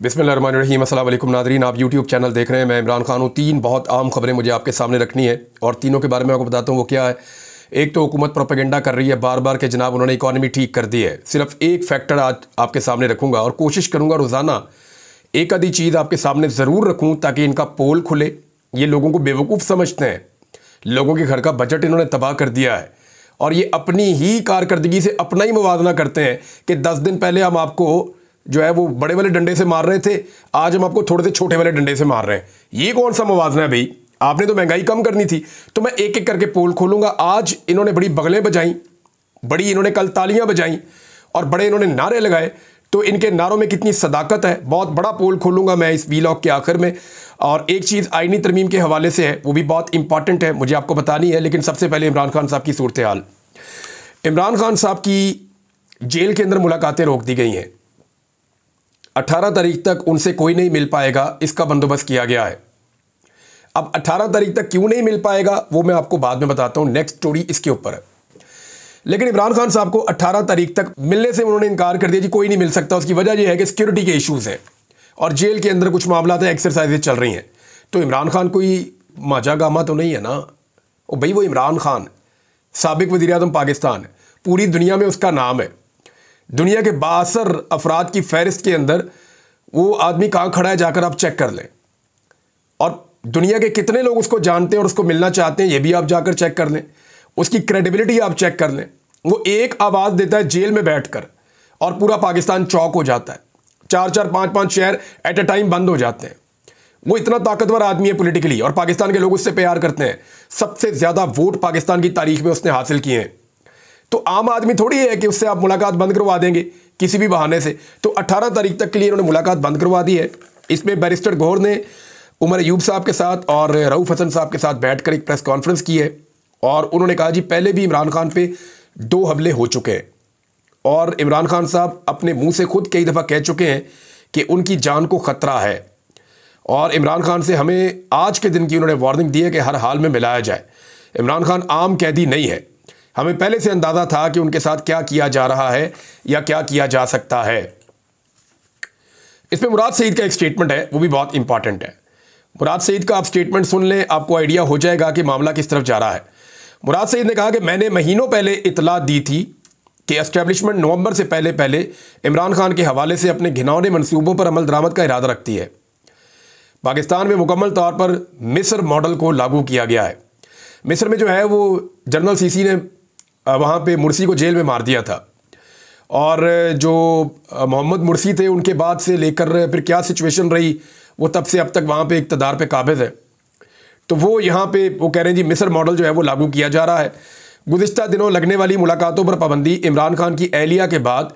बिस्मिल्लाहिर्रहमानिर्रहीम। अस्सलाम वालेकुम नादरीन, आप यूट्यूब चैनल देख रहे हैं। मैं इमरान खान हूँ। 3 बहुत आम खबरें मुझे आपके सामने रखनी है और तीनों के बारे में आपको बताता हूँ वो क्या है। एक तो हुकूमत प्रोपेगेंडा कर रही है बार बार कि जनाब उन्होंने इकॉनमी ठीक कर दी है। सिर्फ एक फैक्टर आज आपके सामने रखूँगा और कोशिश करूँगा रोज़ाना एक आधी चीज़ आपके सामने ज़रूर रखूँ ताकि इनका पोल खुले। ये लोगों को बेवकूफ़ समझते हैं, लोगों के घर का बजट इन्होंने तबाह कर दिया है और ये अपनी ही कारकर्दगी से अपना ही मुवाजना करते हैं कि 10 दिन पहले हम आपको जो है वो बड़े वाले डंडे से मार रहे थे, आज हम आपको थोड़े से छोटे वाले डंडे से मार रहे हैं। ये कौन सा मुवाजना है भाई? आपने तो महंगाई कम करनी थी। तो मैं एक एक करके पोल खोलूंगा। आज इन्होंने बड़ी बगलें बजाई, बड़ी इन्होंने कल तालियां बजाई और बड़े इन्होंने नारे लगाए। तो इनके नारों में कितनी सदाकत है, बहुत बड़ा पोल खोलूंगा मैं इस वीलॉग के आखिर में। और एक चीज़ आईनी तरमीम के हवाले से है, वो भी बहुत इंपॉर्टेंट है, मुझे आपको बतानी है। लेकिन सबसे पहले इमरान खान साहब की सूरत हाल। इमरान खान साहब की जेल के अंदर मुलाकातें रोक दी गई हैं। 18 तारीख तक उनसे कोई नहीं मिल पाएगा, इसका बंदोबस्त किया गया है। अब 18 तारीख तक क्यों नहीं मिल पाएगा वो मैं आपको बाद में बताता हूं, नेक्स्ट स्टोरी इसके ऊपर है। लेकिन इमरान खान साहब को 18 तारीख तक मिलने से उन्होंने इनकार कर दिया जी, कोई नहीं मिल सकता। उसकी वजह यह है कि सिक्योरिटी के इश्यूज हैं और जेल के अंदर कुछ मामला है, एक्सरसाइजेज चल रही हैं। तो इमरान खान कोई माजा गामा तो नहीं है ना? ओ भाई, वो इमरान खान साबिक वज़ीर-ए-आज़म पाकिस्तान, पूरी दुनिया में उसका नाम है। दुनिया के बासर अफराद की फहरिस्त के अंदर वो आदमी कहाँ खड़ा है जाकर आप चेक कर लें। और दुनिया के कितने लोग उसको जानते हैं और उसको मिलना चाहते हैं ये भी आप जाकर चेक कर लें। उसकी क्रेडिबिलिटी आप चेक कर लें। वो एक आवाज़ देता है जेल में बैठकर और पूरा पाकिस्तान चौक हो जाता है। 4-4, 5-5 शहर एट ए टाइम बंद हो जाते हैं। वो इतना ताकतवर आदमी है पॉलिटिकली और पाकिस्तान के लोग उससे प्यार करते हैं। सबसे ज़्यादा वोट पाकिस्तान की तारीख में उसने हासिल किए हैं। तो आम आदमी थोड़ी है कि उससे आप मुलाकात बंद करवा देंगे किसी भी बहाने से। तो 18 तारीख तक के लिए उन्होंने मुलाकात बंद करवा दी है। इसमें बैरिस्टर गौहर ने उमर अयूब साहब के साथ और रऊफ हसन साहब के साथ बैठकर एक प्रेस कॉन्फ्रेंस की है और उन्होंने कहा जी पहले भी इमरान खान पे 2 हमले हो चुके हैं और इमरान खान साहब अपने मुंह से खुद कई दफ़ा कह चुके हैं कि उनकी जान को ख़तरा है और इमरान खान से हमें आज के दिन की उन्होंने वार्निंग दी है कि हर हाल में मिलाया जाए। इमरान खान आम कैदी नहीं है। हमें पहले से अंदाज़ा था कि उनके साथ क्या किया जा रहा है या क्या किया जा सकता है। इसमें मुराद सईद का एक स्टेटमेंट है, वो भी बहुत इंपॉर्टेंट है। मुराद सईद का आप स्टेटमेंट सुन लें, आपको आइडिया हो जाएगा कि मामला किस तरफ जा रहा है। मुराद सईद ने कहा कि मैंने महीनों पहले इतला दी थी कि एस्टेब्लिशमेंट नवंबर से पहले पहले इमरान खान के हवाले से अपने घिनौने मंसूबों पर अमल दरामद का इरादा रखती है। पाकिस्तान में मुकम्मल तौर पर मिस्र मॉडल को लागू किया गया है। मिस्र में जो है वो जनरल सीसी ने वहाँ पे मुर्सी को जेल में मार दिया था और जो मोहम्मद मुर्सी थे उनके बाद से लेकर फिर क्या सिचुएशन रही, वो तब से अब तक वहाँ पे इक़्तिदार पे काबिज़ है। तो वो यहाँ पे वो कह रहे हैं जी मिस्र मॉडल जो है वो लागू किया जा रहा है। गुज़िश्ता दिनों लगने वाली मुलाकातों पर पाबंदी, इमरान खान की एहलिया के बाद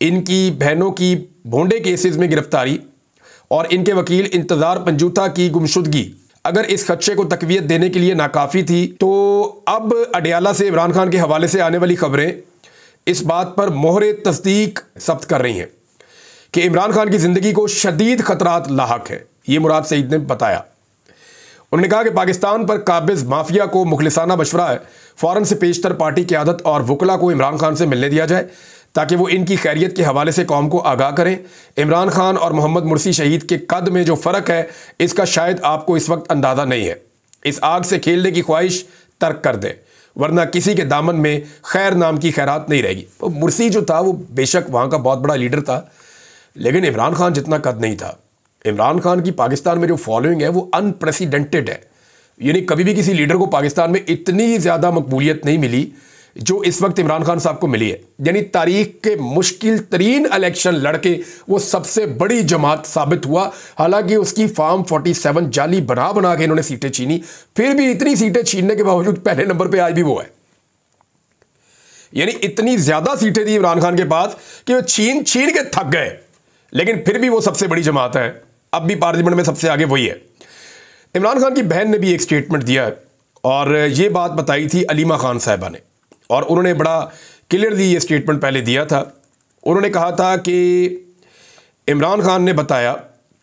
इनकी बहनों की भोंडे केसेस में गिरफ्तारी और इनके वकील इंतज़ार पंजूथा की गुमशुदगी अगर इस खदशे को तक़वियत देने के लिए नाकाफ़ी थी, तो अब अडयाला से इमरान खान के हवाले से आने वाली खबरें इस बात पर मोहरे तस्दीक सब्त कर रही हैं कि इमरान खान की ज़िंदगी को शदीद ख़तरात लाहक है। ये मुराद सईद ने बताया। उन्होंने कहा कि पाकिस्तान पर काबिज़ माफिया को मुखलिसाना मशवरा है फ़ौरन से पेशतर पार्टी क़यादत और वकला को इमरान खान से मिलने दिया जाए ताकि वो इनकी खैरियत के हवाले से कौम को आगाह करें। इमरान खान और मोहम्मद मुर्सी शहीद के कद में जो फ़र्क है इसका शायद आपको इस वक्त अंदाज़ा नहीं है। इस आग से खेलने की ख्वाहिश तर्क कर दें वरना किसी के दामन में खैर नाम की खैरात नहीं रहेगी। तो मुर्सी जो था वो बेशक वहाँ का बहुत बड़ा लीडर था लेकिन इमरान खान जितना कद नहीं था। इमरान खान की पाकिस्तान में जो फॉलोइंग है वो अनप्रेसिडेंटेड है। यानी कभी भी किसी लीडर को पाकिस्तान में इतनी ज़्यादा मकबूलियत नहीं मिली जो इस वक्त इमरान खान साहब को मिली है। यानी तारीख के मुश्किल तरीन इलेक्शन लड़के वो सबसे बड़ी जमात साबित हुआ। हालांकि उसकी फार्म 47 जाली बना के इन्होंने सीटें छीनी, फिर भी इतनी सीटें छीनने के बावजूद पहले नंबर पे आज भी वो है। यानी इतनी ज़्यादा सीटें थी इमरान खान के पास कि वो छीन के थक गए, लेकिन फिर भी वो सबसे बड़ी जमात है। अब भी पार्लियामेंट में सबसे आगे वही है। इमरान खान की बहन ने भी एक स्टेटमेंट दिया है और ये बात बताई थी अलीमा खान साहिबा ने और उन्होंने बड़ा क्लियरली ये स्टेटमेंट पहले दिया था। उन्होंने कहा था कि इमरान खान ने बताया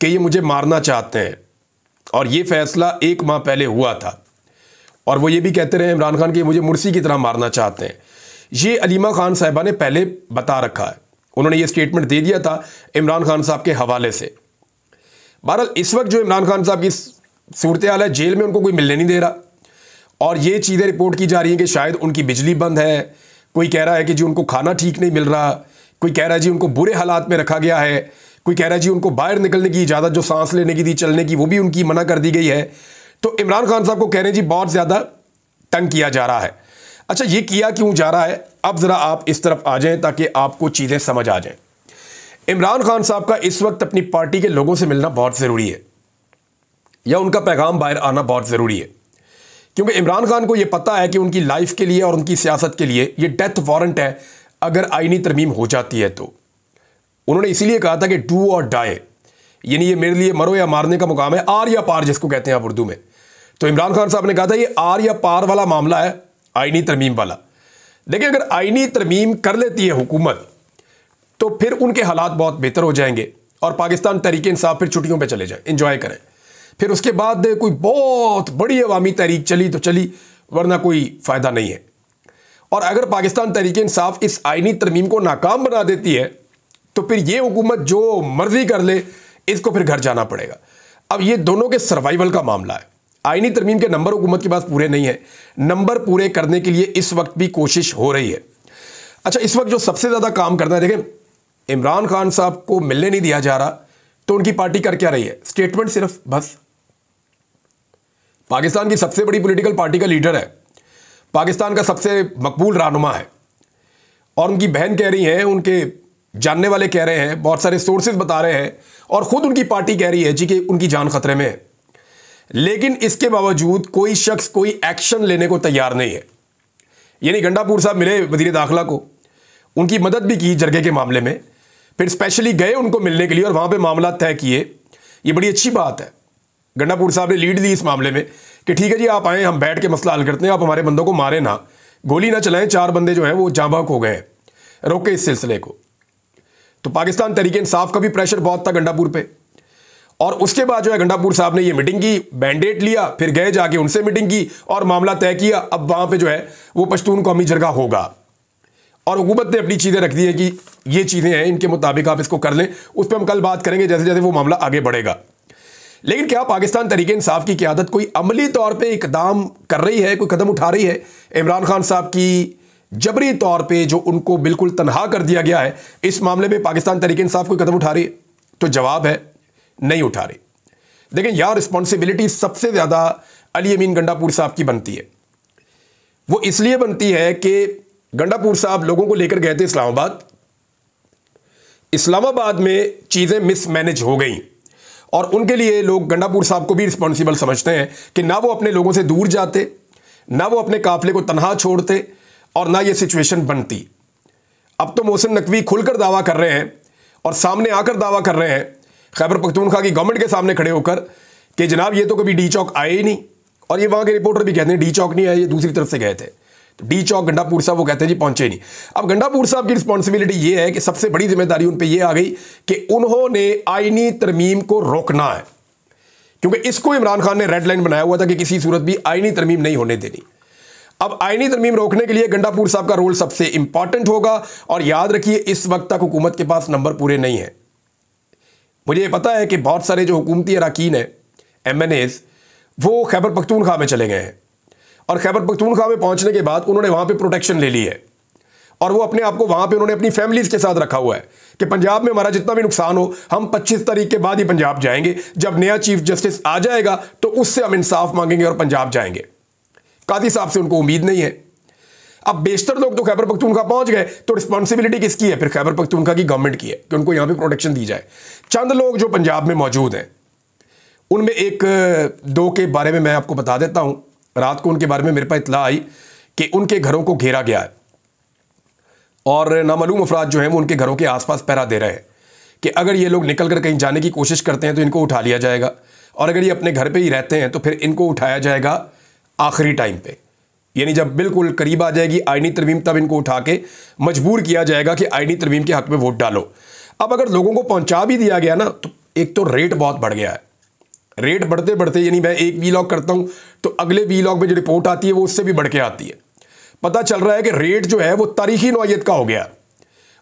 कि ये मुझे मारना चाहते हैं और ये फ़ैसला 1 माह पहले हुआ था और वो ये भी कहते रहे इमरान खान कि मुझे मुर्सी की तरह मारना चाहते हैं। ये अलीमा खान साहिबा ने पहले बता रखा है। उन्होंने ये स्टेटमेंट दे दिया था इमरान खान साहब के हवाले से बहरहाल इस वक्त जो इमरान खान साहब की सूरत हाल है, जेल में उनको कोई मिलने नहीं दे रहा, और ये चीज़ें रिपोर्ट की जा रही हैं कि शायद उनकी बिजली बंद है, कोई कह रहा है कि जी उनको खाना ठीक नहीं मिल रहा, कोई कह रहा है जी उनको बुरे हालात में रखा गया है, कोई कह रहा है जी उनको बाहर निकलने की इजाज़त जो सांस लेने की थी, चलने की, वो भी उनकी मना कर दी गई है। तो इमरान खान साहब को कह रहे हैं जी बहुत ज़्यादा तंग किया जा रहा है। अच्छा, ये किया क्यों जा रहा है, अब ज़रा आप इस तरफ आ जाएं ताकि आपको चीज़ें समझ आ जाएं। इमरान खान साहब का इस वक्त अपनी पार्टी के लोगों से मिलना बहुत ज़रूरी है, या उनका पैगाम बाहर आना बहुत ज़रूरी है, क्योंकि इमरान खान को यह पता है कि उनकी लाइफ के लिए और उनकी सियासत के लिए ये डेथ वारंट है अगर आईनी तरमीम हो जाती है तो। उन्होंने इसीलिए कहा था कि डू और डाई, यानी ये मेरे लिए मरो या मारने का मुकाम है, आर या पार जिसको कहते हैं आप उर्दू में। तो इमरान खान साहब ने कहा था ये आर या पार वाला मामला है, आईनी तरमीम वाला। देखिए, अगर आईनी तरमीम कर लेती है हुकूमत तो फिर उनके हालात बहुत बेहतर हो जाएंगे और पाकिस्तान तहरीक इंसाफ फिर छुट्टियों पे चले जाएं, एंजॉय करें। फिर उसके बाद कोई बहुत बड़ी अवामी तहरीक चली तो चली, वरना कोई फ़ायदा नहीं है। और अगर पाकिस्तान तहरीक इंसाफ इस आईनी तरमीम को नाकाम बना देती है तो फिर ये हुकूमत जो मर्जी कर ले, इसको फिर घर जाना पड़ेगा। अब ये दोनों के सर्वाइवल का मामला है। आईनी तरमीम के नंबर हुकूमत के पास पूरे नहीं है, नंबर पूरे करने के लिए इस वक्त भी कोशिश हो रही है। अच्छा, इस वक्त जो सबसे ज़्यादा काम करना है, देखें, इमरान खान साहब को मिलने नहीं दिया जा रहा तो उनकी पार्टी कर क्या रही है, स्टेटमेंट सिर्फ, बस। पाकिस्तान की सबसे बड़ी पॉलिटिकल पार्टी का लीडर है, पाकिस्तान का सबसे मकबूल रहनुमा है, और उनकी बहन कह रही हैं, उनके जानने वाले कह रहे हैं, बहुत सारे सोर्सेज बता रहे हैं, और ख़ुद उनकी पार्टी कह रही है जी कि उनकी जान खतरे में है। लेकिन इसके बावजूद कोई शख्स कोई एक्शन लेने को तैयार नहीं है। यानी गंडापुर साहब मिले वज़ीर दाखिला को, उनकी मदद भी की जरगे के मामले में, फिर स्पेशली गए उनको मिलने के लिए और वहाँ पे मामला तय किए। ये बड़ी अच्छी बात है, गंडापुर साहब ने लीड दी इस मामले में कि ठीक है जी, आप आएँ, हम बैठ के मसला हल करते हैं, आप हमारे बंदों को मारें ना, गोली ना चलाएं। 4 बंदे जो हैं वो जाँ बहक हो गए हैं, रोके इस सिलसिले को। तो पाकिस्तान तहरीक इंसाफ का भी प्रेशर बहुत था गंडापुर पे, और उसके बाद जो है गंडापुर साहब ने ये मीटिंग की, बैंडेट लिया, फिर गए जाके उनसे मीटिंग की और मामला तय किया। अब वहाँ पे जो है वो पश्तून कौमी जरगा होगा, और हुकूमत ने अपनी चीज़ें रख दी है कि ये चीज़ें हैं, इनके मुताबिक आप इसको कर लें। उस पर हम कल बात करेंगे जैसे जैसे वो मामला आगे बढ़ेगा। लेकिन क्या पाकिस्तान तहरीक इंसाफ की क़यादत कोई अमली तौर पर इकदाम कर रही है, कोई कदम उठा रही है इमरान खान साहब की जबरी तौर पे जो उनको बिल्कुल तनहा कर दिया गया है, इस मामले में पाकिस्तान तहरीक इंसाफ कोई कदम उठा रही है? तो जवाब है नहीं उठा रही। देखें यार, रिस्पॉन्सिबिलिटी सबसे ज़्यादा अली अमीन गंडापुर साहब की बनती है। वो इसलिए बनती है कि गंडापुर साहब लोगों को लेकर गए थे इस्लामाबाद, इस्लामाबाद में चीज़ें मिसमैनेज हो गई, और उनके लिए लोग गंडापुर साहब को भी रिस्पॉन्सिबल समझते हैं कि ना वो अपने लोगों से दूर जाते, ना वो अपने काफिले को तनहा छोड़ते, और ना ये सिचुएशन बनती। अब तो मोहसिन नकवी खुलकर दावा कर रहे हैं और सामने आकर दावा कर रहे हैं खैबर पख्तूनख्वा की गवर्नमेंट के सामने खड़े होकर कि जनाब ये तो कभी डी चौक आए ही नहीं, और ये वहाँ के रिपोर्टर भी कहते हैं डी चौक नहीं आए, ये दूसरी तरफ से गए थे। तो डी चौक गंडापुर साहब वो कहते हैं जी पहुँचे नहीं। अब गंडापुर साहब की रिस्पॉन्सिबिलिटी ये है कि सबसे बड़ी जिम्मेदारी उन पर यह आ गई कि उन्होंने आईनी तरमीम को रोकना है, क्योंकि इसको इमरान खान ने रेड लाइन बनाया हुआ था कि किसी सूरत भी आईनी तरमीम नहीं होने देनी। अब आईनी तरमीम रोकने के लिए गंडापुर साहब का रोल सबसे इंपॉर्टेंट होगा, और याद रखिए इस वक्त तक हुकूमत के पास नंबर पूरे नहीं है। मुझे पता है कि बहुत सारे जो हुकूमती अरकान हैं, MNAs, वो खैबर पख्तूनख्वा में चले गए हैं, और खैबर पख्तूनख्वा में पहुंचने के बाद उन्होंने वहां पे प्रोटेक्शन ले ली है, और वो अपने आप को वहां पे उन्होंने अपनी फैमिलीज के साथ रखा हुआ है कि पंजाब में हमारा जितना भी नुकसान हो, हम 25 तारीख के बाद ही पंजाब जाएंगे। जब नया चीफ जस्टिस आ जाएगा तो उससे हम इंसाफ मांगेंगे और पंजाब जाएंगे। काजी साहब से उनको उम्मीद नहीं है। अब बेशतर लोग तो खैबर पख्तूनख्वा पहुंच गए, तो रिस्पॉन्सिबिलिटी किसकी है? फिर खैबर पख्तूनख्वा की गवर्नमेंट की है कि उनको यहां पे प्रोटेक्शन दी जाए। चंद लोग जो पंजाब में मौजूद हैं, उनमें एक दो के बारे में मैं आपको बता देता हूं। रात को उनके बारे में मेरे पास इत्तला आई कि उनके घरों को घेरा गया है, और नामालूम अफराद जो हैं वो उनके घरों के आसपास पहरा दे रहे हैं कि अगर ये लोग निकल कर कहीं जाने की कोशिश करते हैं तो इनको उठा लिया जाएगा, और अगर ये अपने घर पे ही रहते हैं तो फिर इनको उठाया जाएगा आखिरी टाइम पे, यानी जब बिल्कुल करीब आ जाएगी आईनी तरमीम, तब इनको उठा के मजबूर किया जाएगा कि आईनी तरमीम के हक में वोट डालो। अब अगर लोगों को पहुंचा भी दिया गया ना, तो एक तो रेट बहुत बढ़ गया है। रेट बढ़ते बढ़ते, यानी मैं एक वीलॉग करता हूं तो अगले वीलॉग में जो रिपोर्ट आती है वो उससे भी बढ़ के आती है। पता चल रहा है कि रेट जो है वो तारीखी नौइयत का हो गया,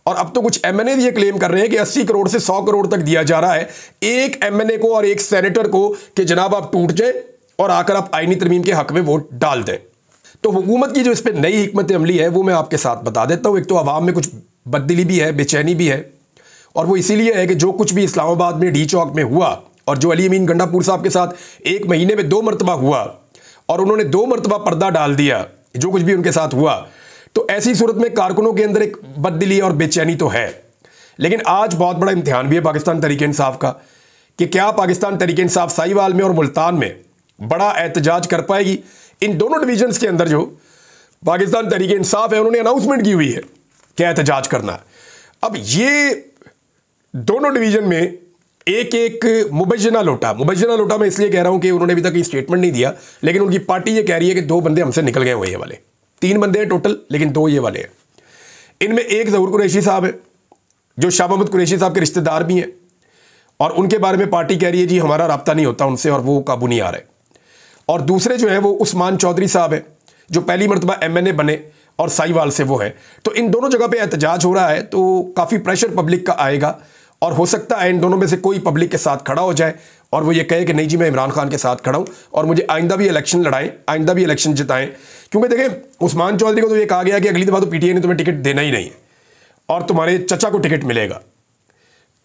और अब तो कुछ एमएनए ये क्लेम कर रहे हैं कि 80 करोड़ से 100 करोड़ तक दिया जा रहा है एक एमएनए को और एक सेनेटर को कि जनाब आप टूट जाए और आकर आप आईनी तरमीम के हक में वोट डाल दें। तो हुकूमत की जो इस पर नई हिकमत अमली है वो मैं आपके साथ बता देता हूँ। एक तो आवाम में कुछ बददिली भी है, बेचैनी भी है, और वो इसीलिए है कि जो कुछ भी इस्लामाबाद में डी चौक में हुआ और जो अली अमीन गंडापुर साहब के साथ एक महीने में 2 मरतबा हुआ और उन्होंने 2 मरतबा पर्दा डाल दिया, जो कुछ भी उनके साथ हुआ, तो ऐसी सूरत में कारकुनों के अंदर एक बददिली और बेचैनी तो है। लेकिन आज बहुत बड़ा इम्तिहान भी है पाकिस्तान तहरीक इंसाफ का कि क्या पाकिस्तान तहरीक इंसाफ साहिवाल में और मुल्तान में बड़ा एहतजाज कर पाएगी। इन दोनों डिवीजन्स के अंदर जो पाकिस्तान तहरीक इंसाफ है उन्होंने अनाउंसमेंट की हुई है कि एहतजाज करना है। अब ये दोनों डिवीजन में एक एक मुबैजना लोटा मैं इसलिए कह रहा हूं कि उन्होंने अभी तक कोई स्टेटमेंट नहीं दिया, लेकिन उनकी पार्टी ये कह रही है कि 2 बंदे हमसे निकल गए हुए ये वाले, 3 बंदे हैं टोटल, लेकिन 2 ये वाले हैं। इनमें एक ज़हूर कुरैशी साहब है जो शाह महमूद कुरैशी साहब के रिश्तेदार भी हैं, और उनके बारे में पार्टी कह रही है जी हमारा रब्ता नहीं होता उनसे और वो काबू नहीं आ रहे। और दूसरे जो है वो उस्मान चौधरी साहब है जो पहली मरतबा एमएनए बने और साहिवाल से वो है। तो इन दोनों जगह पे एहतजाज हो रहा है, तो काफ़ी प्रेशर पब्लिक का आएगा और हो सकता है इन दोनों में से कोई पब्लिक के साथ खड़ा हो जाए और वो ये कहे कि नहीं जी मैं इमरान खान के साथ खड़ा हूं और मुझे आइंदा भी इलेक्शन लड़ाएं, आइंदा भी इलेक्शन जिताएं। क्योंकि देखें उस्मान चौधरी को तो ये कहा गया कि अगली दफ़ा तो पीटीआई ने तुम्हें टिकट देना ही नहीं है और तुम्हारे चचा को टिकट मिलेगा,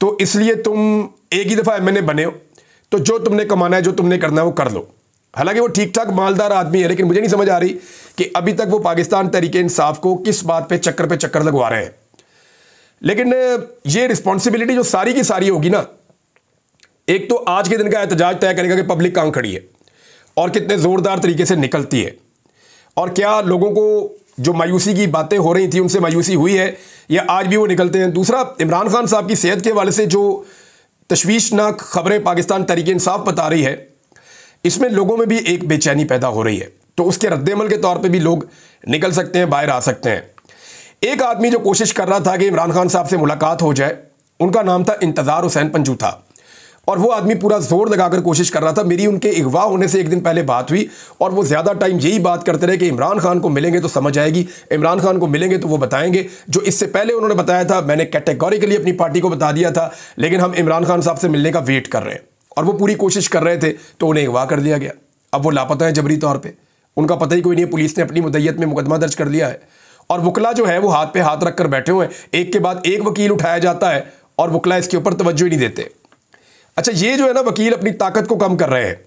तो इसलिए तुम एक ही दफ़ा एमएनए बने हो, तो जो तुमने कमाना है, जो तुमने करना है वो कर लो। हालांकि वो ठीक ठाक मालदार आदमी है, लेकिन मुझे नहीं समझ आ रही कि अभी तक वो पाकिस्तान तहरीक इंसाफ को किस बात पे चक्कर लगवा रहे हैं। लेकिन ये रिस्पॉन्सिबिलिटी जो सारी की सारी होगी ना, एक तो आज के दिन का एहतजाज तय करेगा कि पब्लिक कहां खड़ी है और कितने ज़ोरदार तरीके से निकलती है, और क्या लोगों को जो मायूसी की बातें हो रही थी उनसे मायूसी हुई है या आज भी वो निकलते हैं। दूसरा, इमरान खान साहब की सेहत के हवाले से जो तशवीशनाक खबरें पाकिस्तान तहरीक इंसाफ बता रही है, इसमें लोगों में भी एक बेचैनी पैदा हो रही है, तो उसके रद्देमल के तौर पे भी लोग निकल सकते हैं, बाहर आ सकते हैं। एक आदमी जो कोशिश कर रहा था कि इमरान खान साहब से मुलाकात हो जाए, उनका नाम था इंतज़ार हुसैन पंजू था, और वो आदमी पूरा जोर लगाकर कोशिश कर रहा था। मेरी उनके अगवा होने से एक दिन पहले बात हुई और वो ज़्यादा टाइम यही बात करते रहे कि इमरान खान को मिलेंगे तो समझ आएगी, इमरान खान को मिलेंगे तो वो बताएंगे। जो इससे पहले उन्होंने बताया था, मैंने कैटेगोरिकली अपनी पार्टी को बता दिया था, लेकिन हम इमरान खान साहब से मिलने का वेट कर रहे हैं, और वो पूरी कोशिश कर रहे थे, तो उन्हें अगवा कर दिया गया। अब वो लापता है जबरी तौर पर, उनका पता ही कोई नहीं है। पुलिस ने अपनी मुद्दत में मुकदमा दर्ज कर लिया है और वकला जो है वो हाथ पे हाथ रख कर बैठे हुए हैं, एक के बाद एक वकील उठाया जाता है और वकला इसके ऊपर तवज्जो ही नहीं देते। अच्छा, ये जो है ना, वकील अपनी ताकत को कम कर रहे हैं,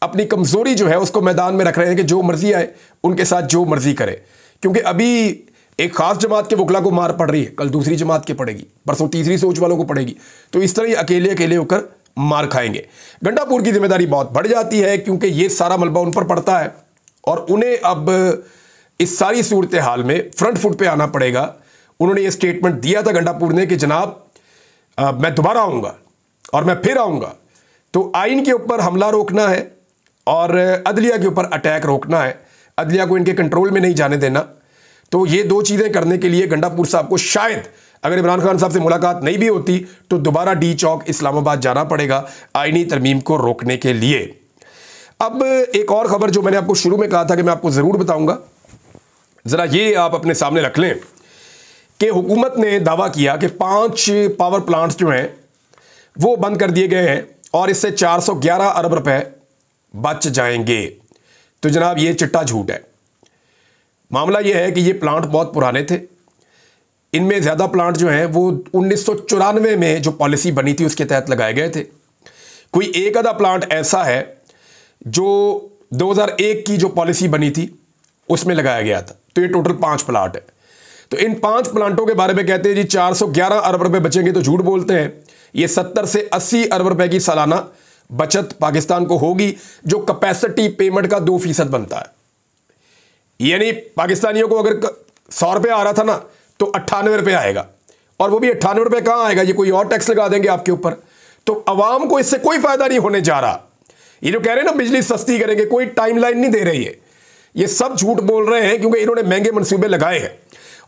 अपनी कमजोरी जो है उसको मैदान में रख रहे हैं कि जो मर्जी आए उनके साथ जो मर्जी करे। क्योंकि अभी एक खास जमात के वकला को मार पड़ रही है, कल दूसरी जमात के पड़ेगी, परसों तीसरी सोच वालों को पड़ेगी, तो इस तरह ही अकेले अकेले होकर मार खाएंगे। गंडापुर की जिम्मेदारी बहुत बढ़ जाती है क्योंकि ये सारा मलबा उन पर पड़ता है और उन्हें अब इस सारी सूरत हाल में फ्रंट फुट पे आना पड़ेगा। उन्होंने ये स्टेटमेंट दिया था गंडापुर ने कि जनाब मैं दोबारा आऊँगा और मैं फिर आऊँगा, तो आइन के ऊपर हमला रोकना है और अदलिया के ऊपर अटैक रोकना है, अदलिया को इनके कंट्रोल में नहीं जाने देना। तो ये 2 चीज़ें करने के लिए गंडापुर साहब को शायद अगर इमरान खान साहब से मुलाकात नहीं भी होती तो दोबारा डी चौक इस्लामाबाद जाना पड़ेगा आइनी तरमीम को रोकने के लिए। अब एक और ख़बर जो मैंने आपको शुरू में कहा था कि मैं आपको ज़रूर बताऊंगा, ज़रा ये आप अपने सामने रख लें कि हुकूमत ने दावा किया कि 5 पावर प्लांट्स जो हैं वो बंद कर दिए गए हैं और इससे 411 अरब रुपए बच जाएंगे। तो जनाब ये चिट्टा झूठ है। मामला ये है कि ये प्लांट बहुत पुराने थे, इनमें ज़्यादा प्लांट जो हैं वो 1994 में जो पॉलिसी बनी थी उसके तहत लगाए गए थे। कोई एक आधा प्लांट ऐसा है जो 2001 की जो पॉलिसी बनी थी उसमें लगाया गया था। तो ये टोटल 5 प्लांट है। तो इन 5 प्लांटों के बारे में कहते हैं जी 411 अरब रुपए बचेंगे, तो झूठ बोलते हैं। ये 70 से 80 अरब रुपए की सालाना बचत पाकिस्तान को होगी, जो कैपेसिटी पेमेंट का 2% बनता है। यानी पाकिस्तानियों को अगर 100 रुपये आ रहा था ना तो 98 रुपये आएगा, और वो भी 98 रुपये कहाँ आएगा, ये कोई और टैक्स लगा देंगे आपके ऊपर। तो अवाम को इससे कोई फायदा नहीं होने जा रहा। ये जो कह रहे हैं ना बिजली सस्ती करेंगे, कोई टाइमलाइन नहीं दे रही है, ये सब झूठ बोल रहे हैं क्योंकि इन्होंने महंगे मंसूबे लगाए हैं।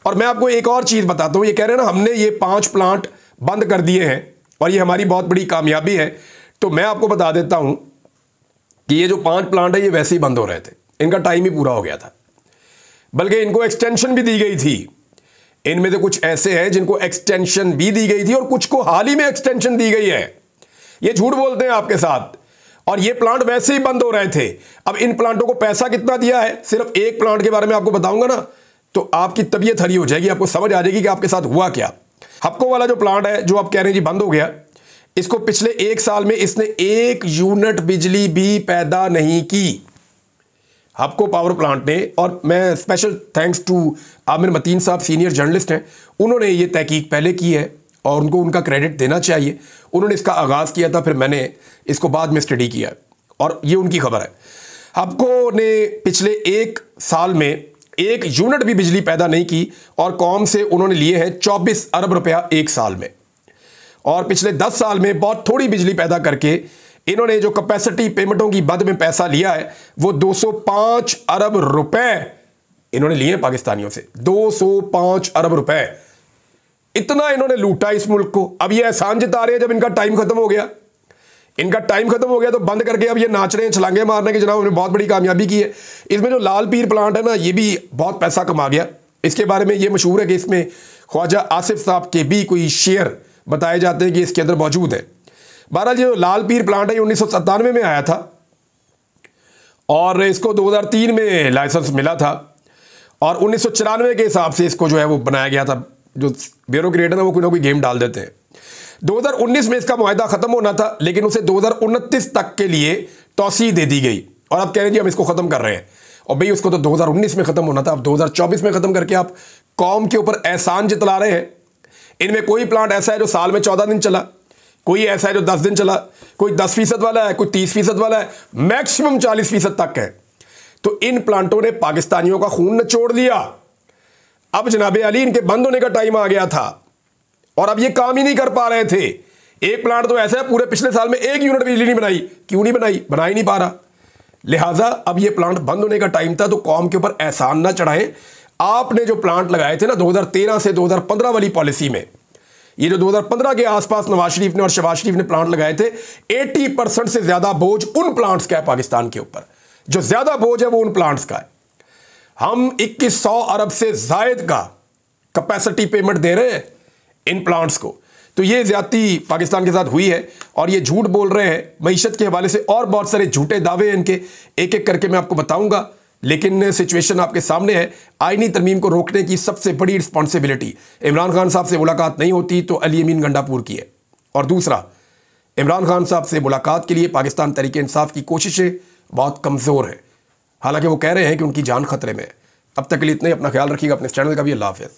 और मैं आपको एक और चीज़ बताता हूँ, ये कह रहे हैं ना हमने ये 5 प्लांट बंद कर दिए हैं और ये हमारी बहुत बड़ी कामयाबी है। तो मैं आपको बता देता हूँ कि ये जो 5 प्लांट है ये वैसे ही बंद हो रहे थे, इनका टाइम ही पूरा हो गया था, बल्कि इनको एक्सटेंशन भी दी गई थी। इनमें से कुछ ऐसे हैं जिनको एक्सटेंशन भी दी गई थी और कुछ को हाल ही में एक्सटेंशन दी गई है। ये झूठ बोलते हैं आपके साथ, और ये प्लांट वैसे ही बंद हो रहे थे। अब इन प्लांटों को पैसा कितना दिया है, सिर्फ एक प्लांट के बारे में आपको बताऊंगा ना तो आपकी तबीयत हरी हो जाएगी, आपको समझ आ जाएगी कि आपके साथ हुआ क्या। हपको वाला जो प्लांट है जो आप कह रहे हैं जी बंद हो गया, इसको पिछले 1 साल में इसने 1 यूनिट बिजली भी पैदा नहीं की, हपको पावर प्लांट ने। और मैं special thanks to Aamir Mateen sahab, senior journalist हैं, उन्होंने ये तहकीक पहले की है और उनको उनका क्रेडिट देना चाहिए। उन्होंने इसका आगाज़ किया था, फिर मैंने इसको बाद में स्टडी किया और ये उनकी खबर है। हपको ने पिछले 1 साल में 1 यूनिट भी बिजली पैदा नहीं की और कौम से उन्होंने लिए हैं 24 अरब रुपया 1 साल में, और पिछले 10 साल में बहुत थोड़ी बिजली पैदा करके इन्होंने जो कैपेसिटी पेमेंटों की बद में पैसा लिया है वो 205 अरब रुपए इन्होंने लिए पाकिस्तानियों से। 205 अरब रुपए, इतना इन्होंने लूटा इस मुल्क को। अब ये एहसान जता रहे हैं जब इनका टाइम खत्म हो गया। इनका टाइम खत्म हो गया तो बंद करके अब ये नाच रहे हैं, छलांगे मारने के, जनाब उन्होंने बहुत बड़ी कामयाबी की है। इसमें जो लाल पीर प्लांट है ना, ये भी बहुत पैसा कमा गया। इसके बारे में ये मशहूर है कि इसमें ख्वाजा आसिफ साहब के भी कोई शेयर बताए जाते हैं कि इसके अंदर मौजूद है। बहरहाल जो लाल पीर प्लांट है ये 1997 में आया था और इसको 2003 में लाइसेंस मिला था और 1994 के हिसाब से इसको जो है वो बनाया गया था। जो ब्यूरोक्रेट है ना वो कोई ना कोई गेम डाल देते हैं। 2019 में इसका मुआहदा खत्म होना था, लेकिन उसे 2029 तक के लिए तौसीह दे दी गई और अब कह रहे हैं जी हम इसको खत्म कर रहे हैं। और भाई उसको तो 2019 में खत्म होना था, अब 2024 में खत्म करके आप कौम के ऊपर एहसान जितला रहे हैं। इनमें कोई प्लांट ऐसा है जो साल में 14 दिन चला, कोई ऐसा है जो 10 दिन चला, कोई 10% वाला है, कोई 30% वाला है, मैक्सिमम 40% तक है। तो इन प्लांटों ने पाकिस्तानियों का खून निचोड़ दिया। अब जनाबे अली इनके बंद होने का टाइम आ गया था और अब ये काम ही नहीं कर पा रहे थे। एक प्लांट तो ऐसा है पूरे पिछले साल में 1 यूनिट बिजली नहीं बनाई। क्यों नहीं बनाई? बना ही नहीं पा रहा। लिहाजा अब ये प्लांट बंद होने का टाइम था, तो कौम के ऊपर एहसान ना चढ़ाएं। आपने जो प्लांट लगाए थे ना 2013 से 2015 वाली पॉलिसी में, ये जो 2015 के आसपास नवाज शरीफ ने और शहबाज शरीफ ने प्लांट लगाए थे, 80% से ज्यादा बोझ उन प्लांट्स का है पाकिस्तान के ऊपर। जो ज्यादा बोझ है वो उन प्लांट्स का है। हम 2100 अरब से जायद का कैपेसिटी पेमेंट दे रहे हैं इन प्लांट्स को। तो ये ज्यादती पाकिस्तान के साथ हुई है और ये झूठ बोल रहे हैं मईशत के हवाले से, और बहुत सारे झूठे दावे हैं इनके, एक एक करके मैं आपको बताऊंगा। लेकिन सिचुएशन आपके सामने है। आईनी तरमीम को रोकने की सबसे बड़ी रिस्पॉन्सिबिलिटी इमरान खान साहब से मुलाकात नहीं होती तो अली अमीन गंडापुर की है, और दूसरा इमरान खान साहब से मुलाकात के लिए पाकिस्तान तहरीक इंसाफ की कोशिशें बहुत कमज़ोर हैं। हालांकि वो कह रहे हैं कि उनकी जान खतरे में है। अब तक के लिए इतना ही। अपना ख्याल रखिएगा, अपने चैनल का भी। अल्लाह हाफ़िज़।